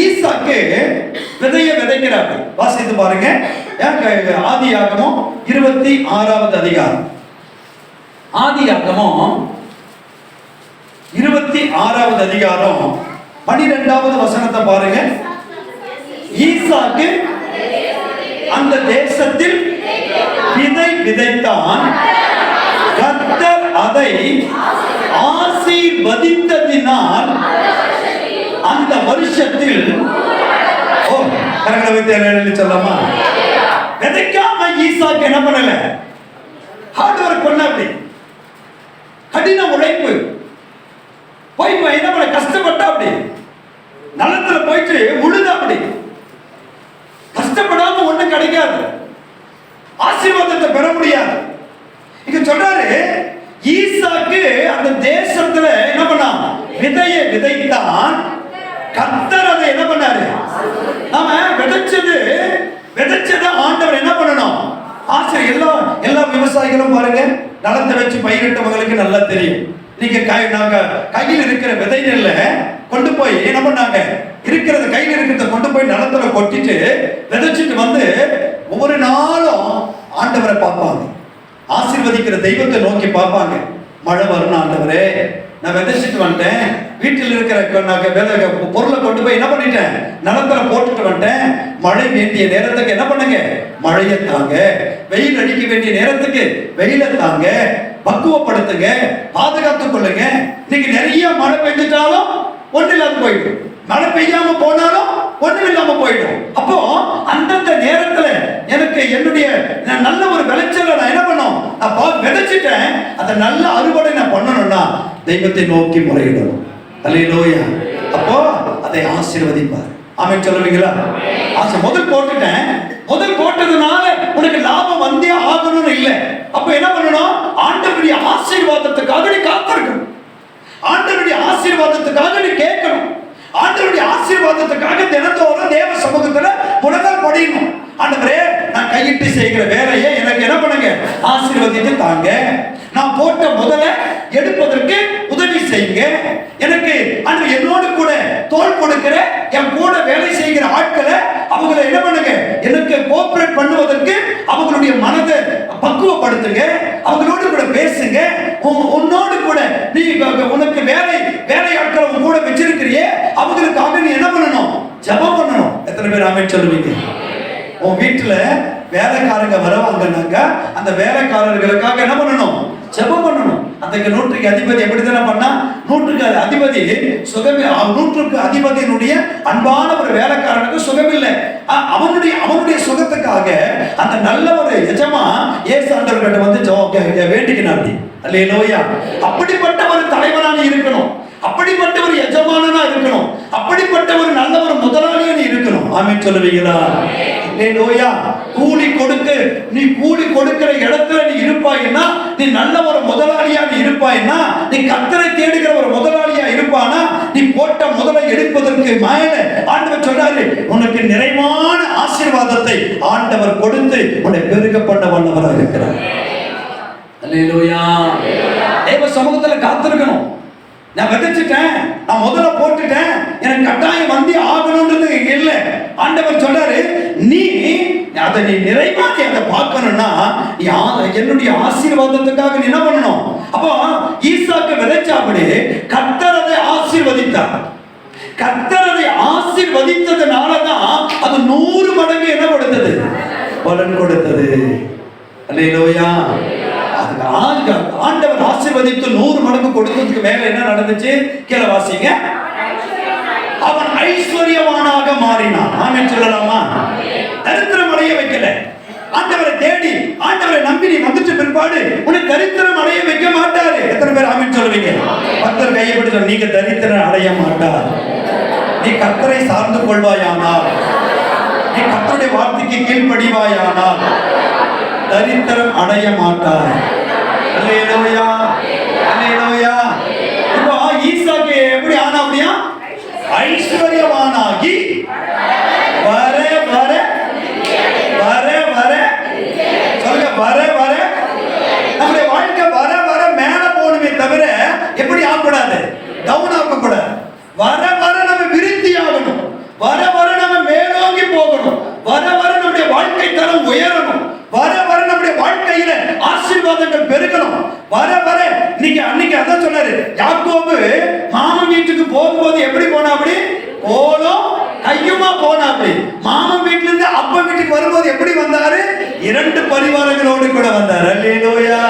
ஈசாக்கு விதைய விதைக்கிறார்கள். வாசித்து பாருங்க. ஆதியாகமம் 26வது அதிகாரம். ஆதியாகமம் 26வது அதிகாரம் 12வது வசனத்தை பாருங்க. ஈசாக்கு அந்த தேசத்தில் விதை விதைத்தான், கர்த்தர் அதை ஆசீர்வதித்ததினால் அந்த வருஷத்தில் சொல்லமா விதைக்காம ஈசாக்கு என்ன பண்ணல, ஹார்ட் ஒர்க் பண்ண, அப்படி கடின உழைப்பு போய் என்ன பண்ண, கஷ்டப்பட்டா, அப்படி நிலத்துல போயிட்டு உழுத, அப்படி கஷ்டப்படாம ஒண்ணு கிடைக்காது, ஆசீர்வாதத்தை பெற முடியாது. இங்க சொல்றாரு ஈசாக்கு அந்த தேசத்துல என்ன பண்ணான், விதையை விதைத்தான், கர்த்தர் அதை என்ன பண்ணாரு, நாம விதைச்சது ஆண்டவர் என்ன பண்ணணும், ஆசிரியர். எல்லா விவசாயிகளும் பாருங்க, நிலத்தை வச்சு பயிரிட்டவங்களுக்கு நல்லா தெரியும். நீங்க நாங்க கையில் இருக்கிற விதை நெல்ல கொண்டு போய் என்ன பண்ணாங்க, இருக்கிறத கையில் இருக்கிறத கொண்டு போய் நிலத்துல கொட்டிட்டு விதைச்சிட்டு வந்து ஒவ்வொரு நாளும் ஆண்டவரை பார்ப்பாங்க, ஆசீர்வதிக்கிற தெய்வத்தை நோக்கி பார்ப்பாங்க. மழை வரணும் ஆண்டவரே, நான் விதைச்சிட்டு வந்துட்டேன், வீட்டில் இருக்கிற பொருளை கொண்டு போய் என்ன பண்ணிட்டேன், நிலத்துல போட்டுட்டு வந்துட்டேன், மழை வேண்டிய நேரத்துக்கு என்ன பண்ணுங்க, மழையை தாங்க, வெயில் அடிக்க வேண்டிய நேரத்துக்கு வெயில தாங்க, பக்குவப்படுத்துங்க, பாதுகாத்துக் கொள்ளுங்க. இன்னைக்கு நிறைய மழை பெஞ்சிட்டாலும் ஒண்ணு இல்லாம போயிடும், மழை பெய்யாம போனாலும் ஒண்ணும் இல்லாம போயிடும். அப்போ அந்தந்த நேரத்துல எனக்கு என்னுடைய நல்ல ஒரு விளைச்சலை நான் என்ன பண்ணும், நான் விதைச்சிட்டேன், அதை நல்ல அறுவடை நான் பண்ணணும்னா தெய்வத்தை நோக்கி முறையிடணும். அல்லேலூயா. அப்போ அதை ஆசீர்வதிப்பார். ஆமென் சொல்லுவீங்களா? முதல் போட்டுட்டேன், முதல் போட்டதுனால உனக்கு லாபம் வந்தே ஆகணும்னு இல்லை. அப்ப என்ன பண்ணணும், ஆண்டவருடைய ஆசீர்வாதத்துக்காக நீ காத்திருக்கணும், ஆண்டவருடைய ஆசீர்வாதத்துக்காக நீ கேட்கணும், ஆண்டவருடைய ஆசீர்வாதத்துக்காக தினத்தோறும் தேவ சமூகத்துல முழங்கால் படியணும். ஆண்டவரே, நான் கையிட்டு செய்கிற வேலையை எனக்கு என்ன பண்ணுங்க, ஆசீர்வதித்து தாங்க, நான் போட்ட முதல்ல எடுப்பதற்கு உதவி செய்யுங்க, எனக்கு அந்த என்னோடு கூட தோள் கொடுக்கிற என் கூட வேலை செய்கிற ஆட்களை அவங்களை என்ன பண்ணுங்க, எனக்கு கோஆபரேட் பண்ணுவதற்கு அவங்களுடைய மனதை பக்குவப்படுத்துங்க, அவங்களோடு கூட பேசுங்க, உன்னோடு கூட நீ உனக்கு வேலை ஆட்களை உன் கூட வச்சிருக்கிறியே அவங்களுக்காக நீ என்ன பண்ணணும், ஜெபம் பண்ணணும். எத்தனை பேர் ஆமென் சொல்லுவீங்க? உன் வீட்டுல வேலைக்காரங்க வருவாங்கன்னாக்க அந்த வேலைக்காரர்களுக்காக என்ன பண்ணணும், ஜெபம் பண்ணணும். அந்த நூற்றுக்கு அதிபதி எப்படித்தானே பண்ணா, நூற்றுக்கு அதிபதி சுகமே, நூற்றுக்கு அதிபதியினுடைய அன்பான ஒரு வேலைக்காரனுக்கு சுகமில்லை, அவனுடைய சுகத்துக்காக அந்த நல்ல ஒரு எஜமா இயேசு ஆண்டவர்கிட்ட வந்து வேண்டிக்கணும். அப்படி அல்லேலூயா. அப்படிப்பட்ட ஒரு தலைவனாக இருக்கணும், அப்படிப்பட்ட ஒரு எஜமானனா இருக்கணும், அப்படிப்பட்ட ஒரு நல்ல ஒரு முதலாளியா இருக்கணும். ஆமென் சொல்லுவீங்களா? அல்லேலூயா. கூலி கொடுத்து நீ கூலி கொடுக்கிற இடத்துல நீ இருப்பாயின்னா, நீ நல்ல ஒரு முதலாளியா நீ இருப்பாயின்னா, நீ கர்த்தரை தேடுகிற ஒரு முதலாளியா இருப்பானா, நீ போட்ட முதலை எடுப்பதற்கு மேல ஆண்டவர் சொல்றாரு, உனக்கு நிறைவான ஆசீர்வாதத்தை ஆண்டவர் கொடுத்து உன்னை பெருக பண்ண வல்லவராக இருக்கிறார். அல்லேலூயா. தேவ சமூகத்துல காத்திருக்கணும். நான் விதைச்சிட்டேன், நான் முதல்ல போட்டுட்டேன், எனக்கு கட்டாயம் வந்தி ஆகணும்ன்றது இல்லை. ஆண்டவர் சொல்றாரு, நீ அதை நீ நிறைவாக அதை பார்க்கணும்னா நீ என்னுடைய ஆசீர்வாதத்துக்காக நீ என்ன பண்ணணும். அப்போ ஈசாக்கு விதைச்சாப்படி கர்த்தர் அதை ஆசீர்வதித்தார். கர்த்தர் அதை ஆசீர்வதித்ததுனாலதான் அது 100 மடங்கு என்ன கொடுத்தது, பலன் கொடுத்தது. அல்லேலூயா. ஆண்டவர் ஆசீர்வதித்து 100 மடங்கு கொடுத்ததுக்கு மேல என்ன நடந்துச்சு, கீழே வாசிங்க. அவன் ஐஸ்வர்யவானாக மாறினான். ஆமென் சொல்லலாமா? தரித்திரம் அடைய வைக்கல. ஆண்டவரை தேடி ஆண்டவரை நம்பி நீ வந்துட்டு பிற்பாடு உன்னை தரித்திரம் அடைய வைக்க மாட்டாரு. எத்தனை பேர் ஆமென் சொல்லுவீங்க? கர்த்தர் கையை பிடிச்சு, நீங்க தரித்திரம் அடைய மாட்டார். நீ கர்த்தரை சார்ந்து கொள்வாயானால், நீ கர்த்தருடைய வார்த்தைக்கு கீழ்ப்படிவாயானால் தரித்திரம் அடைய மாட்டார். அல்லேலூயா. அல்லேலூயா. இப்போ ஈசாக்கு எப்படி ஆனா, அப்படியா ஐஸ்வர்யவானாகி வர வர வர வர சொல்லுங்க, வர வர நம்முடைய வாழ்க்கை வர வர மேல போகணுமே தவிர எப்படி ஆகக்கூடாது, டவுன் ஆகக்கூடாது. வர வர நம்ம விருத்தி ஆகணும், வர வர நம்ம மேலோங்கி போகணும். வர வர நம்முடைய வாழ்க்கை தரம் உயரணும். வர வர நம்முடைய வாழ்க்கையில ஆசீர்வாதங்கள் பெருகணும். வர வர அன்னைக்கு அதான் சொன்னாரு, யாக்கோபு மாமன் வீட்டுக்கு போகும்போது எப்படி போனா? அப்படி கோலும் கையுமா போனா. அப்படி மாமன் வீட்டுல இருந்து அப்பா வீட்டுக்கு வரும்போது எப்படி வந்தாரு? 2 பரிவாரங்களோடு கூட வந்தாரு. அல்லேலூயா.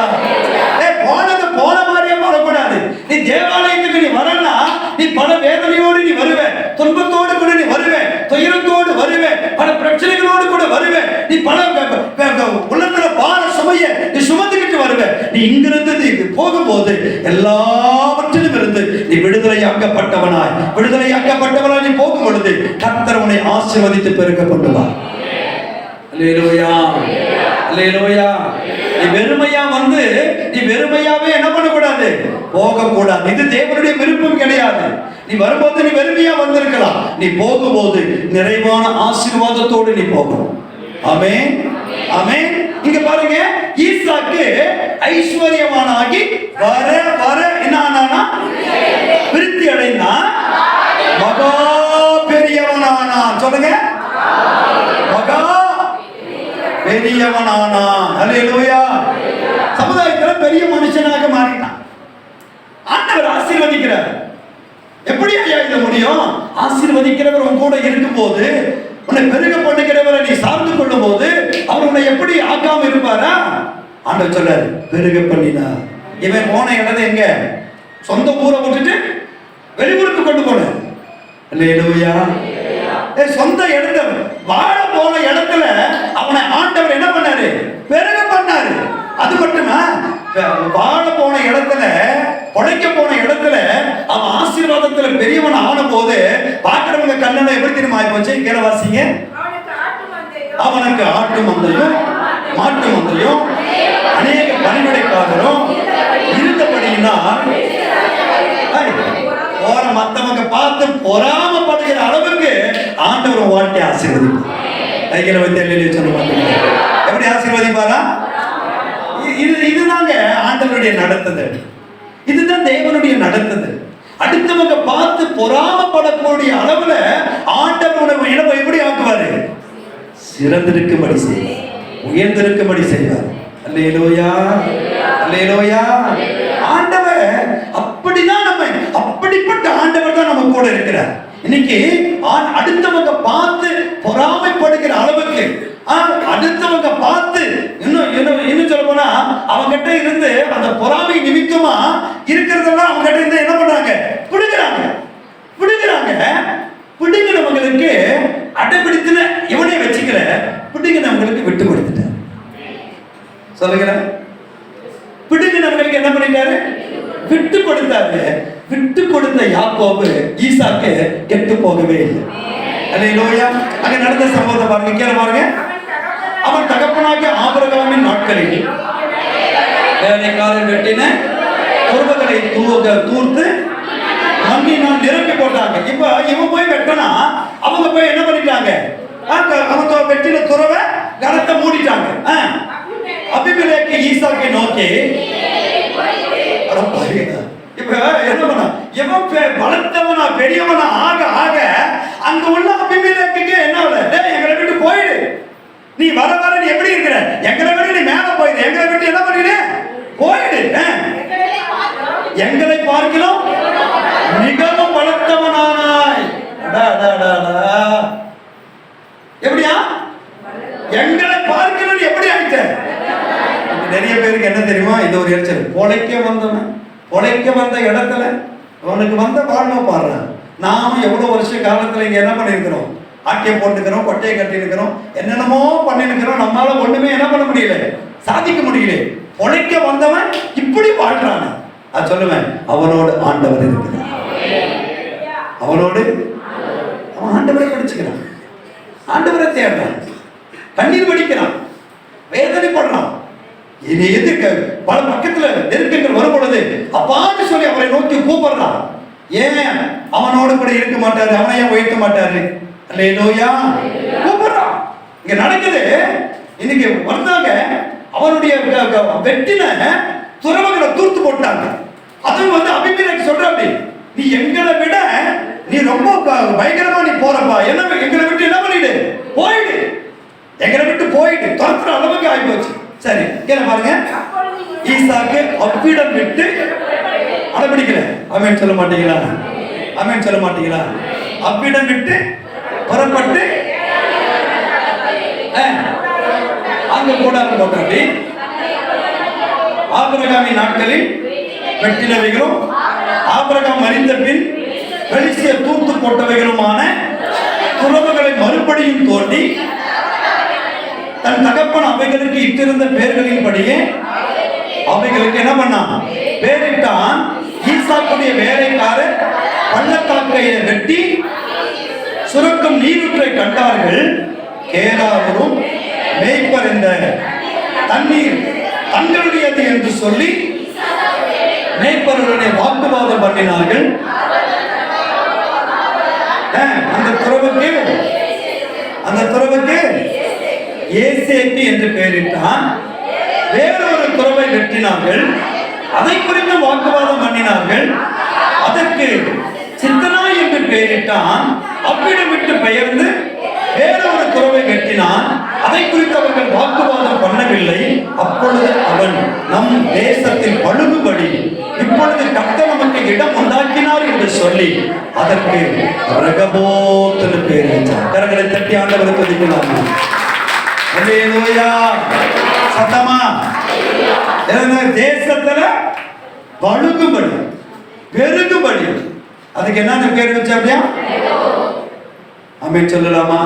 போனது போன மாதிரியே வரக்கூடாது. நீ தேவாலயத்துக்கு நீ வரனா, நீ பல வேதனையோடு நீ வருவ, துன்பத்தோடு கூட நீ வருவ, துயரத்தோடு வருவ, பல பிரச்சனைகளோடு கூட வருவ, நீ பல உள்ளத்துல பார சுமைய நீ சுமந்துக்கிட்டு வருவ. நீ இங்கிருந்து போகும்போது எல்லாவற்றிலும் இருந்து நீ விடுதலையாக்கப்பட்டவனாய் நீ போகும் பொழுது கர்த்தர் உன்னை ஆசீர்வதித்து பெருக பண்ணுவார். அல்லேலூயா, அல்லேலூயா. நீ வெறுமையாவே என்ன பண்ணக்கூடாது? போகக்கூடாது. இது தேவனுடைய விருப்பம் கிடையாது. நீ வரும்போது நீ வெறுமையா வந்திருக்கலாம், நீ போகும்போது நிறைவான ஆசீர்வாதத்தோடு நீ போகணும். ஆமென், ஆமென். இங்க பாருங்க, ஈசாக்கு ஐஸ்வர்யவானாகி வர வர என்ன ஆனானா? விருத்தி அடைந்தா, மகா பெரியவனானா. சொல்லுங்க, மகா பெரியவனானா. அல்லேலூயா. சமுதாயத்தில் பெரிய மனுஷனாக மாறினான். ஆண்டவர் ஆசீர்வதிக்கிறார். எப்படி ஐயா இது முடியும்? ஆசீர்வதிக்கிறவர் உன் கூட இருக்கும் போது, உன்னை பெருக பண்ணுகிறவரை நீ சார்ந்து கொள்ளும் போது அவர் உன்னை எப்படி ஆக்காம இருப்பாரா? ஆண்டவர் சொல்றாரு, பெருக பண்ணினா. இவன் போன இடத்தை எங்க? சொந்த ஊரை விட்டுட்டு வெளியூருக்கு கொண்டு போன. அல்லேலூயா. சொந்த இடத்த வாழ போன இடத்துல அவனை ஆண்டவர் என்ன பண்ணாரு? பெருக பண்ணாரு. அது மட்டுமா, வாழ போன இடத்துல, உழைக்க போன இடத்துல அவன் ஆசீர்வாதத்துல பெரியவன் ஆன போது பாக்குறவங்க கண்ணனை எப்படி தெரியுமா போச்சு? கீழே வாசிங்க. அவனுக்கு ஆட்டு மந்தையும் மாட்டு மந்தையும் அநேக பணிவிடைக்காரரும் இருந்தபடியினா போற மத்தவங்க பார்த்து பொறாமப்படுகிற அளவுக்கு ஆண்டவர் வாழ்க்கை ஆசீர்வதிப்பார். கைகளை வைத்து சொல்ல மாட்டீங்க. எப்படி ஆசீர்வதிப்பாரா? இதுதாங்க ஆண்டவருடைய நடத்துதல். இதுதான் தேவனுடைய நடத்துதல். அடுத்தவங்க பார்த்து பொறாமப்படக்கூடிய அளவுல ஆண்டவர் எப்படி ஆக்குவாரு? சிறந்திருக்கும்படி செய்வார், உயர்ந்திருக்கும்படி செய்வார். அல்லேலூயா, அல்லேலூயா. ஆண்டவர் அப்படிதான், நம்ம அப்படிப்பட்ட ஆண்டவர் தான் நம்ம கூட இருக்கிறார். இன்னைக்கு அடுத்தவங்க பார்த்து பொறாமைப்படுகிற அளவுக்கு, அடுத்தவங்க பார்த்து இன்னும் சொல்ல போனா அவங்கிட்ட இருந்து அந்த பொறாமை நிமித்தமா இருக்கிறதெல்லாம் அவங்கிட்ட இருந்து என்ன பண்றாங்க? பிடிக்கிறவங்களுக்கு அடைபிடித்துல இவனே வச்சுக்கிற பிடிக்கிறவங்களுக்கு விட்டு கொடுத்துட்டார். சொல்லுகிறேன், பிடிக்கிறவங்களுக்கு என்ன பண்ணிட்டாரு? விட்டு கொடுத்தாரு. விட்டு கொடுத்த யாக்கோபு ஈசாக்கு கெட்டு போகவே இல்லை. அல்லேலூயா. அங்க நடந்த சம்பவத்தை பாருங்க, கீழே பாருங்க. அவன் தகப்பனாகிய ஆபிரகாமின் நாட்களில் வேலைக்காரர் வெட்டின துருவங்களை தூர்த்து மண்ணினால் நிரப்பி போட்டாங்க. இப்ப இவன் போய் வெட்டனா அவங்க போய் என்ன பண்ணிட்டாங்க? அவங்க வெட்டின துறவை கரத்தை மூடிட்டாங்க. அபிமெலேக்கு ஈசாக்கை நோக்கி, இப்ப என்ன பண்ண, இவன் பலத்தவனா பெரியவனா ஆக ஆக அங்க உள்ள அபிமெலேக்கு என்ன ஆகல? எங்களை விட்டு போயிடு, நீ வர வர நீ எப்படி இருக்கிற, எங்களை விட்டு நீ மேல போயிடு, எங்களை விட்டு என்ன பண்ணிடு போயிடு, எங்களை பார்க்கலாம் மிகவும் பலத்தவனானாய். எப்படியா? எங்களை பார்க்கணும் எப்படி ஆயிட்ட? நிறைய பேருக்கு என்ன தெரியுமா? இது ஒரு எரிச்சல். பொழைக்க வந்த இடத்துல அவனுக்கு வந்த வாழ்வை பாடுறான். நாம எவ்வளவு வருஷ காலத்துல இங்க என்ன பண்ணிருக்கிறோம்? ஆட்டியம் போட்டுக்கிறோம், கொட்டையை கட்டிருக்கிறோம், என்னென்னமோ பண்ணிருக்கிறோம். நம்மளால ஒண்ணுமே என்ன பண்ண முடியல, சாதிக்க முடியல. பொழைக்க வந்தவன் இப்படி வாழ்றான். அது சொல்லுவேன், அவனோடு ஆண்டவர் இருக்கிறார். அவனோடு அவன் ஆண்டவரை படிச்சுக்கிறான், ஆண்டவரை தேடுறான், கண்ணீர் வடிக்கிறான், வேதனைப்படுறான். இனி எதிர்க்க பல பக்கத்துல நெருக்கங்கள் வரும் பொழுது அப்பான்னு சொல்லி அவரை நோக்கி கூப்பிடுறான். ஏன் அவனோடு கூட இருக்க மாட்டாரு? அவனை ஏன் உயர்த்த மாட்டாரு? அல்லேலூயா. கூப்பிடுறான். இங்க நடக்குது. இன்னைக்கு வந்தாங்க, அவனுடைய வெட்டின துறவுகளை தூர்த்து போட்டாங்க. அதுவும் அபிமெலேக்கு சொல்றாரு, நீ எங்களை விட நீ ரொம்ப பயங்கரமா நீ போறப்பா, என்ன போயிட்டு துரத்துற அளவுக்கு ஆகி போச்சு. சரி கீழே பாருங்க, ஈசாக்கு அவ்விடம் விட்டு அடம்பிடிக்கல. ஆமென் சொல்ல மாட்டீங்களா? ஆமென் சொல்ல மாட்டீங்களா? அவ்விடம் விட்டு புறப்பட்டு அங்க கூடாரம் போட்டாண்டி. ஆபிரகாமின் நாட்களில் வெட்டினவைகளும் ஆபிரகாம் மரித்த பின் பெலிஸ்திய தூர்த்து போட்டவைகளுமான துறவுகளை மறுபடியும் தோண்டி தன் தகப்பன் அவைகளுக்கு இட்டிருந்த பெயர்களின்படியே அவைகளுக்கு என்ன பண்ணான்? பேரிட்டான். ஈசாக்குடைய வேலைக்காரர் பள்ளத்தாக்கையை வெட்டி சுரக்கும் நீரூற்றை கண்டார்கள். கேராரும் மேய்ப்பர் இந்த தண்ணீர் தங்களுடையது என்று சொல்லி மேய்ப்பருடைய வாக்குவாதம் பண்ணினார்கள். அந்த துறவுக்கு ஏசேக்கு என்று பெயரிட்டான். வேறொரு துறவை வெட்டினார்கள். அதை குறித்து வாக்குவாதம் பண்ணினார்கள். அதற்கு சித்தனா என்று பெயரிட்டான். அவ்விடம் விட்டு பெயர்ந்து வேறொரு துறவை வெட்டினான். அதை குறித்து அவர்கள் வாக்குவாதம் பண்ணவில்லை. அப்பொழுது அவன் நம் தேசத்தில் பழுகுபடி இப்பொழுது கர்த்தர் நமக்கு இடம் உண்டாக்கினார் என்று சொல்லி அதற்கு ரெகோபோத் என்று பெயர் வைத்தார். கரங்களை தட்டி ஆண்டவரை துதிக்கலாம். அல்லேலூயா. சத்தமா தேசத்துல பழுகுபடி பெருகுபடி அதுக்கு என்ன பேர் வச்சா? அப்படியா? ஆமென் சொல்லலாமா?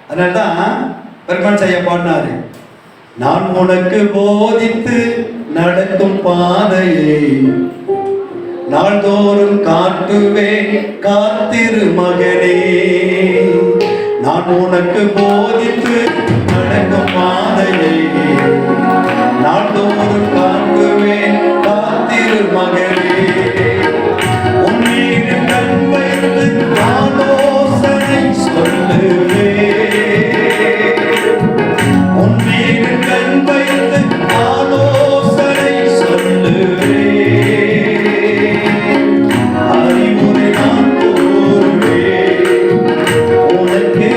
அதனால்தான் பெருமான் செய்ய பாடினாரு, நான் உனக்கு போதித்து நடக்கும் பாதையை நாள்தோறும் காட்டுவேன், காத்திரு மகனே. நான் உனக்கு போதித்து நடக்கும் பாதையை நாள்தோறும் காட்டுவேன், காத்திரு மகனே. உன்மீது கண் வைத்து ஆலோசனை சொல்லுவேன். உன்மீது கண் வைத்து ஆலோசனை சொல்லுவேன். அறிவுரை நான் கூறுவேன். உனக்கு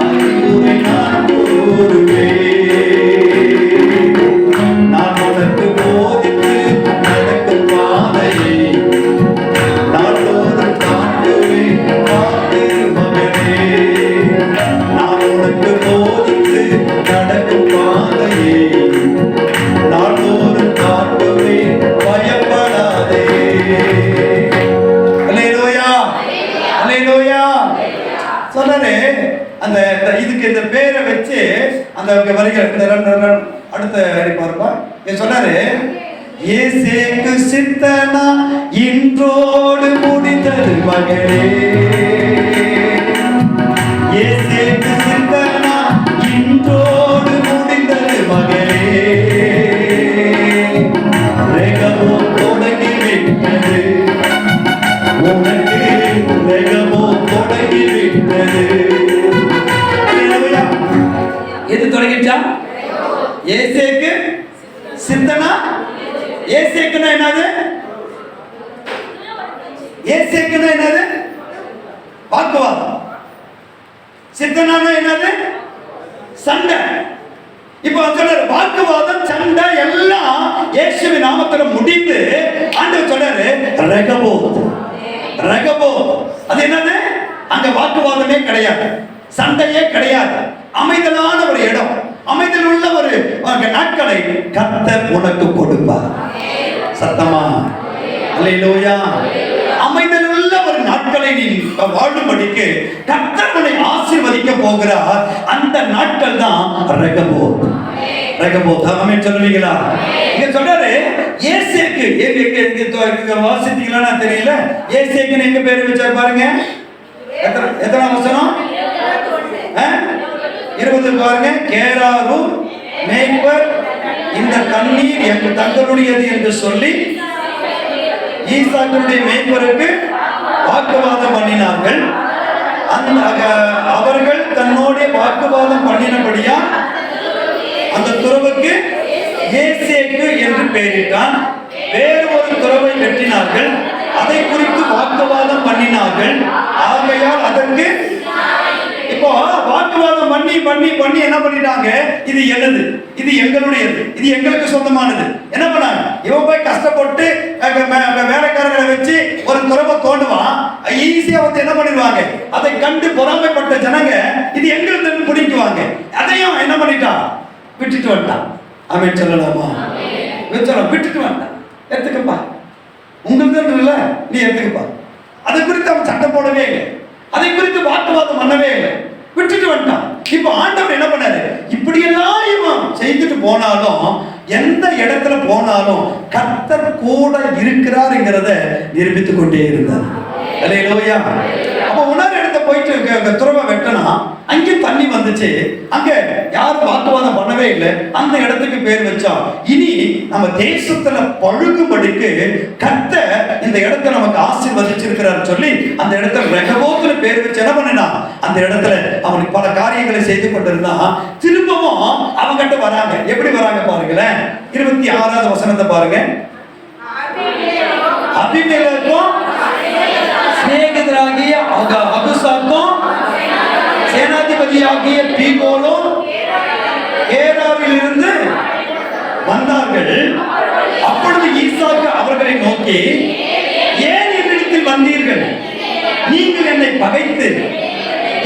அறிவுரை நான் கூறுவேன். நான் உனக்கு போதித்து நடக்கும் பாதையை நாள்தோறும் காட்டுவேன், காத்திரு மகனே. நான் உனக்கு போதித்து நடக்கும் பாதையை நாள்தோறும் காட்டுவேன், பயப்படாதே. அல்லேலூயா, அல்லேலூயா. சொன்னாரே அந்த இதுக்கு இந்த பேரை வச்சு அந்த வருகிற இந்த அடுத்த பாருப்பா சொன்னாரு, ஏசேக்கு சித்தனா இன்றோடு முடிந்தது மகனே. ஏசேக்கு சித்தனா இன்றோடு முடிந்தது மகனே. ரெகோபோத் தொடங்கி விட்டது உனக்கு, ரெகோபோத் தொடங்கி விட்டது. எது தொடங்கிச்சா? ஏசேக்கு சித்தனா. ஏசேக்குன்னா என்னது? ஏசேக்குன்னா என்னது? வாக்குவாதம். சித்தனானா என்னது? சண்டை. இப்போ சொல்றாரு வாக்குவாதம், சண்டை எல்லாம் இயேசுவின் நாமத்துல முடிந்து ஆண்டவர் சொல்றாரு ரெகோபோத். ரெகோபோத் அது என்னது? அங்க வாக்குவாதமே கிடையாது, சண்டையே கிடையாது. அமைதலான ஒரு இடம், அமைதல் உள்ள ஒரு நாட்களை கர்த்தர் உனக்கு கொடுப்பார். சத்தமா அல்லேலூயா. அமைதல் உள்ள ஒரு நாட்களை நீ வாழும்படிக்கு கர்த்தர் உன்னை ஆசீர்வதிக்க போகிறார். அந்த நாட்கள் தான் ரெகோபோத். ரெகோபோத். ஆமென் சொல்லுவீங்களா? இங்க சொல்றாரு ஏசேக்கு. எங்க வாசித்தீங்களா தெரியல. ஏசேக்குன்னு எங்க பேர் வச்சார் பாருங்க. எத்தனை வசனம்? 20 பாருங்க. கேராரு மேய்ப்பர் இந்த தண்ணீர் எங்கள் தங்களுடையது என்று சொல்லி ஈசாக்குடைய மேய்ப்பருக்கு வாக்குவாதம் பண்ணினார்கள். அவர்கள் தன்னோட வாக்குவாதம் பண்ணினபடியா அந்த துறவுக்கு ஏசேக்கு என்று பெயரிட்டான். வேறு ஒரு துறவை வெட்டினார்கள். அதை குறித்து வாக்குவாதம் பண்ணினார்கள். ஆகையால் அதற்கு இப்போ வாக்குவாதம் பண்ணி பண்ணி பண்ணி பண்ணி என்ன பண்ணிட்டாங்க, இது என்னது, இது எங்களுடையது, இது எங்களுக்கு சொந்தமானது. என்ன பண்ணாங்க, இவன் போய் கஷ்டப்பட்டு வேலைக்காரர்களை வச்சு ஒரு துறவை தோண்டுவான், ஈஸியா வந்து என்ன பண்ணிடுவாங்க, அதை கண்டு பொறாமைப்பட்ட ஜனங்க இது எங்களுக்கு பிடிக்குவாங்க. அதையும் என்ன பண்ணிட்டான், விட்டுட்டு வந்துட்டான். ஆமென் சொல்லலாமா? விட்டுட்டு வந்துட்டான். எடுத்துக்கப்பா, உங்களுக்கு இல்ல, நீ எடுத்துக்கப்பா. அதை குறித்து அவன் சட்டம் போடவே இல்லை, அதை குறித்து வாக்குவாதம் பண்ணவே இல்லை, விட்டுட்டு வந்துட்டான். இப்ப ஆண்டவர் என்ன பண்ணாரு, இப்படியெல்லாம் இவன் செய்துட்டு போனாலும், எந்த இடத்துல போனாலும் கர்த்தர் கூட இருக்கிறாருங்கிறத நிரூபித்துக் கொண்டே இருந்தார். அல்லேலூயா. அப்ப உணர் இடத்த போயிட்டு துறவை வெட்டனா அங்கேயும் தண்ணி வந்துச்சு, அங்க யாரும் வாக்குவாதம் பண்ணவே இல்லை, அந்த இடத்துக்கு பேர் வச்சா. இனி நம்ம தேசத்துல பழுகும்படிக்கு கர்த்தர் இந்த இடத்தை நமக்கு ஆசீர்வதிச்சிருக்கிறார் சொல்லி அந்த இடத்துல ரெகோபோத்னு பேர் வச்சு என்ன பண்ணினா, அந்த இடத்துல அவனுக்கு பல காரியங்களை செய்து கொண்டிருந்தா. திரும்பவும் அவங்கிட்ட வராங்க. எப்படி வராங்க பாருங்களேன், 26வது வசனத்தை பாருங்க. அபிமெலேக்கும் சிநேகிதராகிய அபிசாக்கும் சேனாதிபதியாகிய பீகோலும் கேராவில் இருந்து வந்தார்கள். அப்பொழுது ஈசாக்கு அவர்களை நோக்கி, ஏன் என்னிடத்தில் வந்தீர்கள்? நீங்கள் என்னை பகைத்து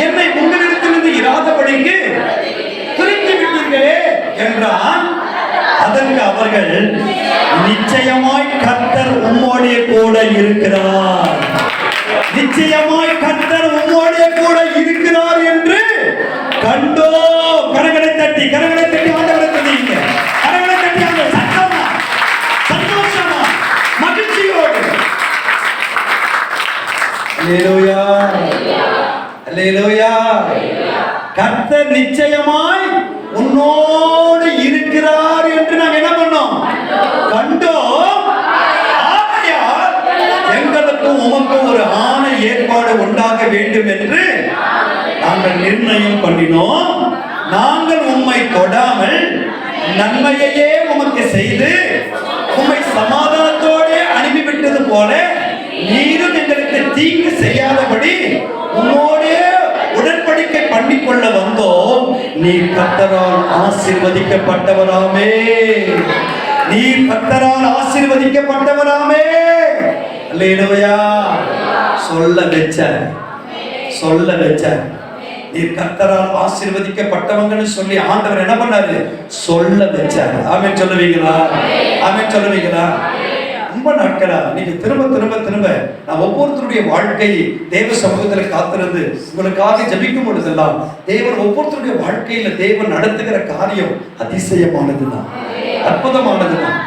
என்னை உங்களிடத்திலிருந்து இராதபடிக்கு துரத்தி விட்டீர்களே என்றான். அதற்கு அவர்கள், நிச்சயமாய் கர்த்தர் உம்மோடே கூட இருக்கிறார், நிச்சயமாய் கர்த்தர் உம்மோடே கூட இருக்கிறார் என்று கண்டோ. கரங்களை தட்டி ஆண்டவரை துதிங்க. கரங்களை தட்டி அந்த சத்தமா, சந்தோஷமா, மகிழ்ச்சியோடு. அல்லேலூயா, அல்லேலூயா. கர்த்தர் நிச்சயமாய் உன்னோடு இருக்கிறார் என்று நாங்கள் என்ன பண்ணோம், கண்டோம். ஆகையால் எங்களுக்கும் உமக்கும் ஒரு ஆணை ஏற்பாடு உண்டாக வேண்டும் என்று நாங்கள் நிர்ணயம் பண்ணினோம். நாங்கள் உம்மை தொடாமல் நன்மையையே உமக்கு செய்து உம்மை சமாதானத்தோடு அனுப்பிவிட்டது போல நீரும் எங்களுக்கு தீங்கு செய்யாதபடி உம்மோடே உடன்படிக்கை பண்ணிக்கொள்ள வந்தோம். நீ கர்த்தரால் ஆசீர்வதிக்கப்பட்டவராமே, நீ கர்த்தரால் ஆசீர்வதிக்கப்பட்டவராமே. அல்லேலூயா. சொல்ல வச்ச நீ கர்த்தரால் ஆசீர்வதிக்கப்பட்டவங்கன்னு சொல்லி ஆண்டவர் என்ன பண்ணாரு, சொல்ல வச்சார். ஆமென் சொல்லுவீங்களா? ஆமென் சொல்லுவீங்களா? ரொம்ப நாட்களா நீங்க திரும்ப நான் ஒவ்வொருத்தருடைய வாழ்க்கை தேவ சமூகத்தில் காத்திருந்து உங்களுக்காக ஜபிக்கும் பொழுதெல்லாம் தேவன் ஒவ்வொருத்தருடைய வாழ்க்கையில தேவன் நடத்துகிற காரியம் அதிசயமானதுதான், அற்புதமானதுதான்.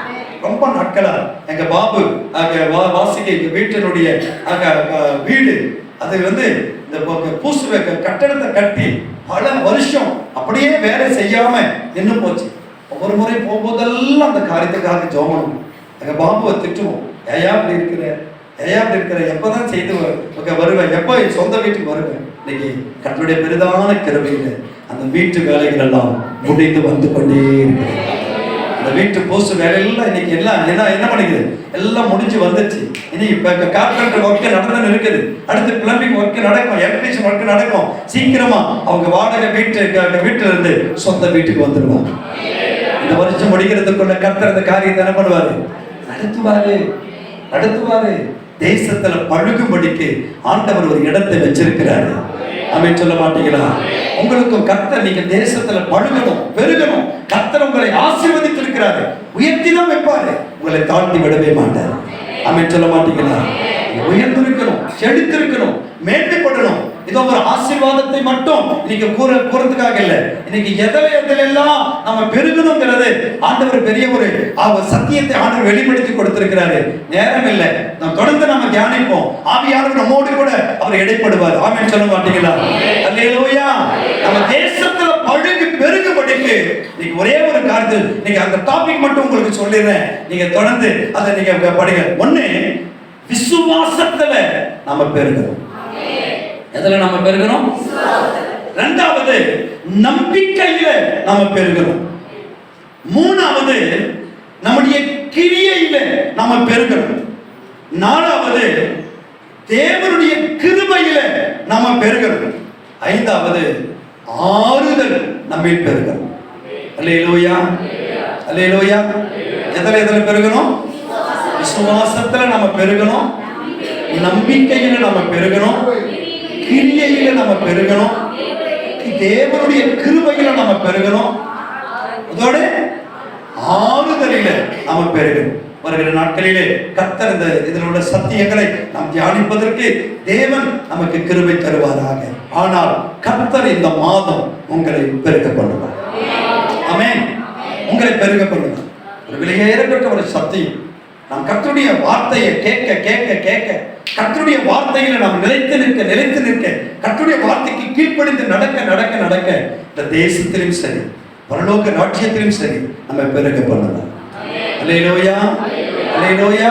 ரொம்ப நாட்களா எங்க பாபு வாசிக்க எங்க வீட்டினுடைய வீடு அது வந்து இந்த பூசு கட்டடத்தை கட்டி பல வருஷம் அப்படியே வேலை செய்யாம நின்று போச்சு. ஒவ்வொரு முறை போகும்போதெல்லாம் அந்த காரியத்துக்காக ஜெபம். எங்க பாபுவை திட்டுவோம், ஏயா அப்படி இருக்கிற எப்பதான் செய்து வருவேன், எப்போ சொந்த வீட்டுக்கு வருவேன். இன்னைக்கு கர்த்தருடைய பெரிதான கிருபையில அந்த வீட்டு வேலைகள் எல்லாம் முடிந்து வந்து கொண்டே இருக்கிறது. அந்த வீட்டு போஸ்ட் வேலையெல்லாம் இன்னைக்கு எல்லாம் என்ன பண்ணிக்குது, எல்லாம் முடிஞ்சு வந்துச்சு. இனி இப்ப கார்பெண்டர் ஒர்க் நடந்து இருக்குது, அடுத்து பிளம்பிங் ஒர்க் நடக்கும், எலக்ட்ரிஷியன் ஒர்க் நடக்கும். சீக்கிரமா அவங்க வாடகை வீட்டுல இருந்து சொந்த வீட்டுக்கு வந்துடுவாங்க. இந்த வருஷம் முடிக்கிறதுக்குள்ள கர்த்தர் இந்த காரியத்தை என்ன பண்ணுவாரு, நடத்துவாரு. தேசத்துல பழுகும்படிக்கு ஆண்டவர் ஒரு இடத்தை வச்சிருக்கிறாரு. ஆமென் சொல்ல மாட்டீங்களா? உங்களுக்கும் கர்த்தர் நீங்க தேசத்துல பழுகணும், பெருகணும். கர்த்தர் உங்களை ஆசீர்வதித்திருக்கிறாரு, உயர்த்தி தான் வைப்பாரு, உங்களை தாழ்த்தி விடவே மாட்டார். ஆமென் சொல்ல மாட்டீங்களா? உயர்ந்திருக்கணும், செழித்திருக்கணும், மேன்மைப்படணும். இதோ ஒரு ஆசீர்வாதத்தை மட்டும் இன்னைக்கு கூறதுக்காக இல்லை, இன்னைக்கு எதெல்லாம் நம்ம பெருகணுங்கிறது ஆண்டவர் பெரிய ஒரு சத்தியத்தை ஆண்டவர் வெளிப்படுத்தி கொடுத்திருக்கிறாரு. நேரம் இல்லை, நாம் தொடர்ந்து நம்ம தியானிப்போம். ஆவியானவர் நம்மோடு கூட அவர் இடைப்படுவார். ஆமென் சொல்ல மாட்டீங்களா? அல்லேலூயா. நம்ம தேசத்துல பழுகு பெருகும்படிக்கு நீங்க ஒரே ஒரு காரியத்தை நீங்க அந்த டாபிக் மட்டும் உங்களுக்கு சொல்லிடுறேன், நீங்க தொடர்ந்து அதை நீங்க படிங்க. ஒண்ணு, விசுவாசத்துல நம்ம பெருகணும். எதுல நம்ம பெருகணும்? இரண்டாவது, நம்பிக்கையில நம்ம பெருகணும். மூணாவது, நம்முடைய கிரியையில நம்ம பெருகணும். நாலாவது, தேவனுடைய கிருபையில நம்ம பெருகணும். ஐந்தாவது, ஆறுதல் நம்மை பெருகணும். அல்லேலூயா, அல்லேலூயா. எதுல பெருகணும்? விசுவாசத்துல நம்ம பெருகணும், நம்பிக்கையில நம்ம பெருகணும், கிரியையில நம்ம பெருகணும், தேவனுடைய கிருபையில நம்ம பெருகணும், அதோட ஆறுதலில நம்ம பெருகணும். வருகிற நாட்களிலே கர்த்தர் இந்த இதில் உள்ள சத்தியங்களை நாம் தியானிப்பதற்கு தேவன் நமக்கு கிருபை தருவாராக. ஆனால் கர்த்தர் இந்த மாதம் உங்களை பெருக பண்ணுவார். ஆமென். உங்களை பெருக பண்ணுவார். ஒரு வெளியேறப்பட்ட ஒரு சத்தியம். நாம் கர்த்தருடைய வார்த்தையை கேட்க கேட்க கேட்க, கர்த்தருடைய வார்த்தையில நாம் நிலைத்து நிற்க, கர்த்தருடைய வார்த்தைக்கு கீழ்ப்படிந்து நடக்க நடக்க நடக்க இந்த தேசத்திலும் சரி, பரலோக ராஜ்யத்திலும் சரி நம்ம பெருக பண்ணலாம். அல்லேலூயா, அல்லேலூயா.